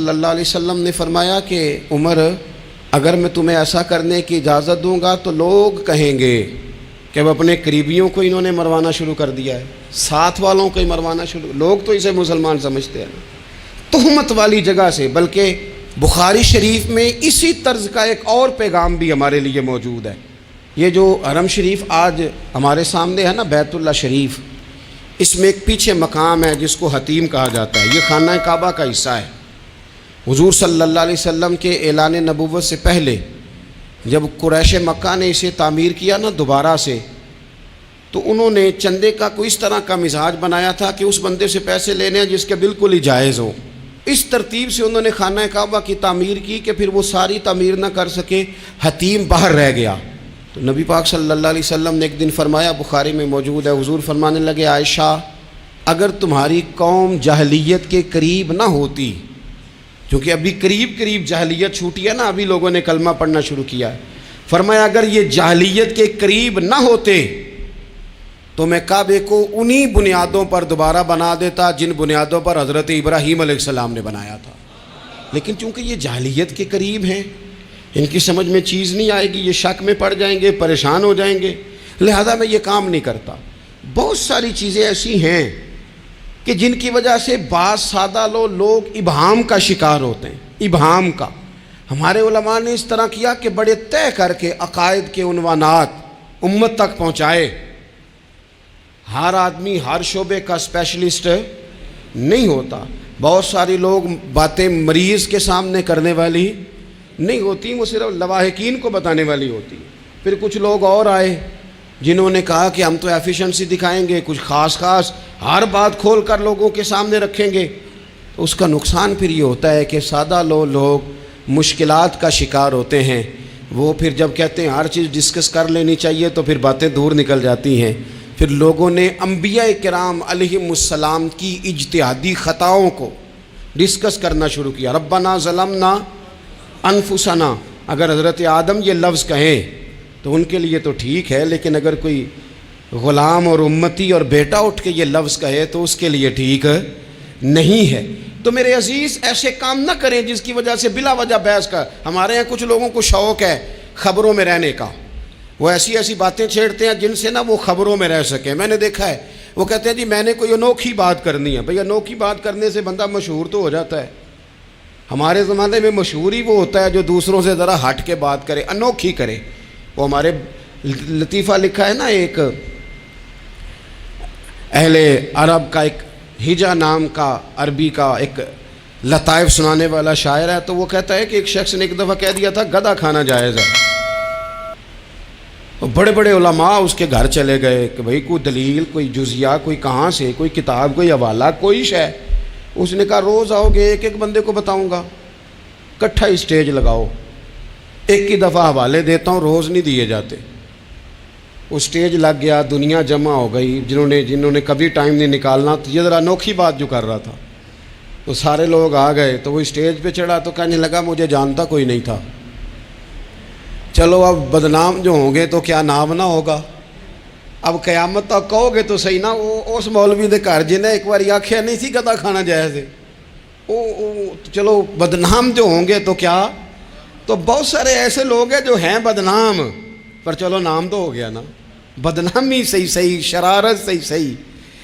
صلی اللہ علیہ وسلم نے فرمایا کہ عمر اگر میں تمہیں ایسا کرنے کی اجازت دوں گا تو لوگ کہیں گے کہ اب اپنے قریبیوں کو انہوں نے مروانا شروع کر دیا ہے، ساتھ والوں کو ہی مروانا شروع، لوگ تو اسے مسلمان سمجھتے ہیں تہمت والی جگہ سے۔ بلکہ بخاری شریف میں اسی طرز کا ایک اور پیغام بھی ہمارے لیے موجود ہے۔ یہ جو حرم شریف آج ہمارے سامنے ہے نا، بیت اللہ شریف، اس میں ایک پیچھے مقام ہے جس کو حتیم کہا جاتا ہے، یہ خانہ کعبہ کا حصہ ہے۔ حضور صلی اللہ علیہ وسلم کے اعلان نبوت سے پہلے جب قریش مکہ نے اسے تعمیر کیا نا دوبارہ سے، تو انہوں نے چندے کا کوئی اس طرح کا مزاج بنایا تھا کہ اس بندے سے پیسے لینے ہیں جس کے بالکل ہی جائز ہو۔ اس ترتیب سے انہوں نے خانہ کعبہ کی تعمیر کی کہ پھر وہ ساری تعمیر نہ کر سکے، حتیم باہر رہ گیا۔ تو نبی پاک صلی اللہ علیہ وسلم نے ایک دن فرمایا، بخاری میں موجود ہے، حضور فرمانے لگے، عائشہ اگر تمہاری قوم جاہلیت کے قریب نہ ہوتی، کیونکہ ابھی قریب جاہلیت چھوٹی ہے نا، ابھی لوگوں نے کلمہ پڑھنا شروع کیا ہے، فرمایا اگر یہ جاہلیت کے قریب نہ ہوتے تو میں کعبے کو انہی بنیادوں پر دوبارہ بنا دیتا جن بنیادوں پر حضرت ابراہیم علیہ السلام نے بنایا تھا۔ لیکن چونکہ یہ جاہلیت کے قریب ہیں، ان کی سمجھ میں چیز نہیں آئے گی، یہ شک میں پڑ جائیں گے، پریشان ہو جائیں گے، لہذا میں یہ کام نہیں کرتا۔ بہت ساری چیزیں ایسی ہیں کہ جن کی وجہ سے بعض سادہ لوگ ابہام کا شکار ہوتے ہیں، ابہام کا۔ ہمارے علماء نے اس طرح کیا کہ بڑے طے کر کے عقائد کے عنوانات امت تک پہنچائے۔ ہر آدمی ہر شعبے کا اسپیشلسٹ نہیں ہوتا، بہت سارے لوگ باتیں مریض کے سامنے کرنے والی نہیں ہوتی، وہ صرف لواحقین کو بتانے والی ہوتی۔ پھر کچھ لوگ اور آئے جنہوں نے کہا کہ ہم تو ایفیشنسی دکھائیں گے، کچھ خاص ہر بات کھول کر لوگوں کے سامنے رکھیں گے، تو اس کا نقصان پھر یہ ہوتا ہے کہ سادہ لوگ مشکلات کا شکار ہوتے ہیں۔ وہ پھر جب کہتے ہیں ہر چیز ڈسکس کر لینی چاہیے تو پھر باتیں دور نکل جاتی ہیں۔ پھر لوگوں نے انبیاء کرام علیہم السلام کی اجتہادی خطاؤں کو ڈسکس کرنا شروع کیا۔ ربنا ظلمنا انفسنا، اگر حضرت آدم یہ لفظ کہیں تو ان کے لیے تو ٹھیک ہے، لیکن اگر کوئی غلام اور امتی اور بیٹا اٹھ کے یہ لفظ کہے تو اس کے لیے ٹھیک نہیں ہے۔ تو میرے عزیز ایسے کام نہ کریں جس کی وجہ سے بلا وجہ بحث کا۔ ہمارے یہاں کچھ لوگوں کو شوق ہے خبروں میں رہنے کا، وہ ایسی باتیں چھیڑتے ہیں جن سے نہ وہ خبروں میں رہ سکیں۔ میں نے دیکھا ہے وہ کہتے ہیں جی میں نے کوئی انوکھی بات کرنی ہے۔ بھئی انوکھی بات کرنے سے بندہ مشہور تو ہو جاتا ہے۔ ہمارے زمانے میں مشہور ہی وہ ہوتا ہے جو دوسروں سے ذرا ہٹ کے بات کرے، انوکھی کرے۔ وہ ہمارے لطیفہ لکھا ہے نا، ایک اہل عرب کا، ایک ہجا نام کا عربی کا ایک لطائف سنانے والا شاعر ہے، تو وہ کہتا ہے کہ ایک شخص نے ایک دفعہ کہہ دیا تھا گدھا کھانا جائز ہے۔ بڑے بڑے علماء اس کے گھر چلے گئے کہ بھئی کوئی دلیل، کوئی جزیہ، کوئی کہاں سے، کوئی کتاب، کوئی حوالہ، کوئی شے۔ اس نے کہا روز آؤ گے ایک ایک بندے کو بتاؤں گا، کٹھا ہی اسٹیج لگاؤ، ایک ہی دفعہ حوالے دیتا ہوں، روز نہیں دیے جاتے۔ وہ اسٹیج لگ گیا، دنیا جمع ہو گئی، جنہوں نے کبھی ٹائم نہیں نکالنا، تو یہ ذرا انوکھی بات جو کر رہا تھا، تو سارے لوگ آ گئے۔ تو وہ اسٹیج پہ چڑھا تو کہنے لگا مجھے جانتا کوئی نہیں تھا، چلو اب بدنام جو ہوں گے تو کیا نام نہ ہوگا، اب قیامت تک کہو گے تو صحیح نا۔ وہ اس مولوی دے گھر جنہیں ایک بار آکھیا نہیں سی گدھا کھانا جائز ہے، چلو بدنام جو ہوں گے تو کیا۔ تو بہت سارے ایسے لوگ ہیں جو ہیں بدنام، پر چلو نام تو ہو گیا نا، بدنامی صحیح، شرارت صحیح،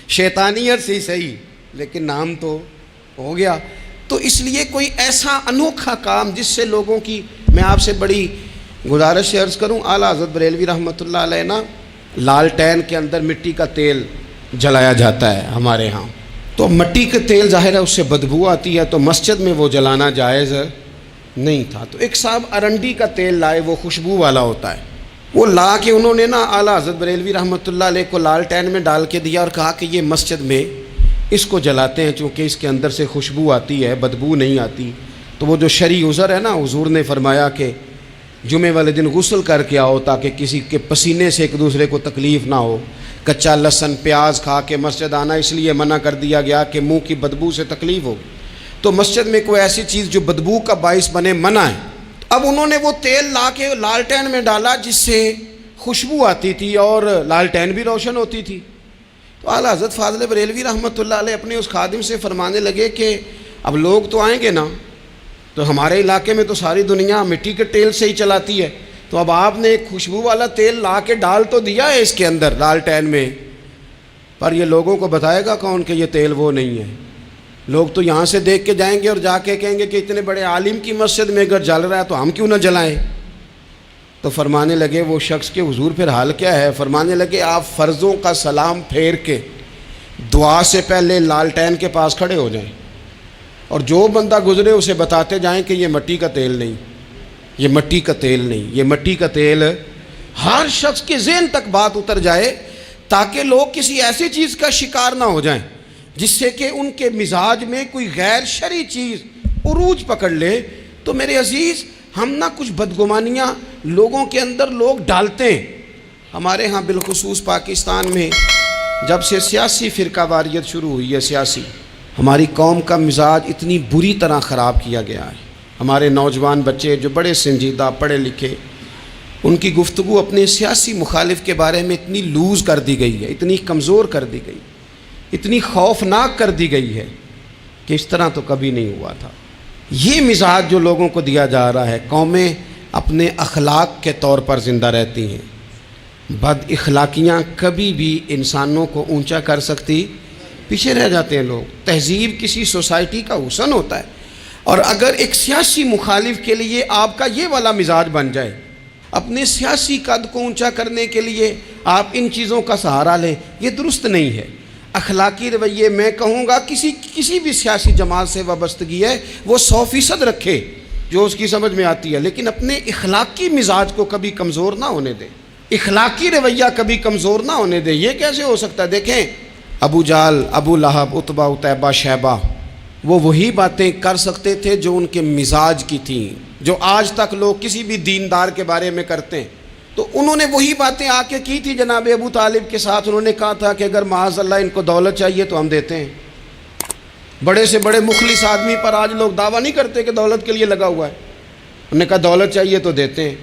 شیطانیت صحیح، لیکن نام تو ہو گیا۔ تو اس لیے کوئی ایسا انوکھا کام جس سے لوگوں کی، میں آپ سے بڑی گزارش عرض کروں، اعلیٰ حضرت بریلوی رحمۃ اللہ علیہ نا، لالٹین کے اندر مٹی کا تیل جلایا جاتا ہے ہمارے ہاں، تو مٹی کا تیل ظاہر ہے اس سے بدبو آتی ہے، تو مسجد میں وہ جلانا جائز نہیں تھا۔ تو ایک صاحب ارنڈی کا تیل لائے، وہ خوشبو والا ہوتا ہے، وہ لا کے انہوں نے نا اعلیٰ حضرت بریلوی رحمۃ اللہ علیہ کو لالٹین میں ڈال کے دیا اور کہا کہ یہ مسجد میں اس کو جلاتے ہیں چونکہ اس کے اندر سے خوشبو آتی ہے، بدبو نہیں آتی۔ تو وہ جو شرعی عذر ہے نا، حضور نے فرمایا کہ جمعے والے دن غسل کر کے آؤ تاکہ کسی کے پسینے سے ایک دوسرے کو تکلیف نہ ہو۔ کچا لہسن پیاز کھا کے مسجد آنا اس لیے منع کر دیا گیا کہ منہ کی بدبو سے تکلیف ہو، تو مسجد میں کوئی ایسی چیز جو بدبو کا باعث بنے منع ہے۔ اب انہوں نے وہ تیل لا کے لالٹین میں ڈالا جس سے خوشبو آتی تھی اور لالٹین بھی روشن ہوتی تھی۔ تو اعلیٰ حضرت فاضل بریلوی رحمۃ اللہ علیہ اپنے اس خادم سے فرمانے لگے کہ اب لوگ تو آئیں گے نا، تو ہمارے علاقے میں تو ساری دنیا مٹی کے تیل سے ہی چلاتی ہے، تو اب آپ نے ایک خوشبو والا تیل لا کے ڈال تو دیا ہے اس کے اندر لالٹین میں، پر یہ لوگوں کو بتائے گا کون کہ یہ تیل وہ نہیں ہے؟ لوگ تو یہاں سے دیکھ کے جائیں گے اور جا کے کہیں گے کہ اتنے بڑے عالم کی مسجد میں اگر جل رہا ہے تو ہم کیوں نہ جلائیں؟ تو فرمانے لگے وہ شخص کہ حضور پھر حال کیا ہے؟ فرمانے لگے آپ فرضوں کا سلام پھیر کے دعا سے پہلے لالٹین کے پاس کھڑے ہو جائیں، اور جو بندہ گزرے اسے بتاتے جائیں کہ یہ مٹی کا تیل نہیں، یہ مٹی کا تیل نہیں، یہ مٹی کا تیل۔ ہر شخص کے ذہن تک بات اتر جائے تاکہ لوگ کسی ایسی چیز کا شکار نہ ہو جائیں جس سے کہ ان کے مزاج میں کوئی غیر شرعی چیز عروج پکڑ لے۔ تو میرے عزیز، ہم نہ کچھ بدگمانیاں لوگوں کے اندر لوگ ڈالتے ہیں۔ ہمارے ہاں بالخصوص پاکستان میں جب سے سیاسی فرقہ واریت شروع ہوئی ہے، سیاسی، ہماری قوم کا مزاج اتنی بری طرح خراب کیا گیا ہے۔ ہمارے نوجوان بچے جو بڑے سنجیدہ پڑھے لکھے، ان کی گفتگو اپنے سیاسی مخالف کے بارے میں اتنی لوز کر دی گئی ہے، اتنی کمزور کر دی گئی، اتنی خوفناک کر دی گئی ہے کہ اس طرح تو کبھی نہیں ہوا تھا۔ یہ مزاج جو لوگوں کو دیا جا رہا ہے، قومیں اپنے اخلاق کے طور پر زندہ رہتی ہیں۔ بد اخلاقیاں کبھی بھی انسانوں کو اونچا کر سکتی، پیچھے رہ جاتے ہیں لوگ۔ تہذیب کسی سوسائٹی کا حسن ہوتا ہے، اور اگر ایک سیاسی مخالف کے لیے آپ کا یہ والا مزاج بن جائے، اپنے سیاسی قد کو اونچا کرنے کے لیے آپ ان چیزوں کا سہارا لیں، یہ درست نہیں ہے۔ اخلاقی رویے میں کہوں گا کسی بھی سیاسی جماعت سے وابستگی ہے وہ 100% رکھے جو اس کی سمجھ میں آتی ہے، لیکن اپنے اخلاقی مزاج کو کبھی کمزور نہ ہونے دے، اخلاقی رویہ کبھی کمزور نہ ہونے دے۔ یہ کیسے ہو سکتا ہے؟ دیکھیں، ابو جہل، ابو لہب، عتبہ، عتیبہ، شیبہ، وہ وہی باتیں کر سکتے تھے جو ان کے مزاج کی تھیں، جو آج تک لوگ کسی بھی دیندار کے بارے میں کرتے ہیں۔ تو انہوں نے وہی باتیں آ کے کی تھی جناب ابو طالب کے ساتھ۔ انہوں نے کہا تھا کہ اگر معاذ اللہ ان کو دولت چاہیے تو ہم دیتے ہیں۔ بڑے سے بڑے مخلص آدمی پر آج لوگ دعویٰ نہیں کرتے کہ دولت کے لیے لگا ہوا ہے، انہوں نے کہا دولت چاہیے تو دیتے ہیں۔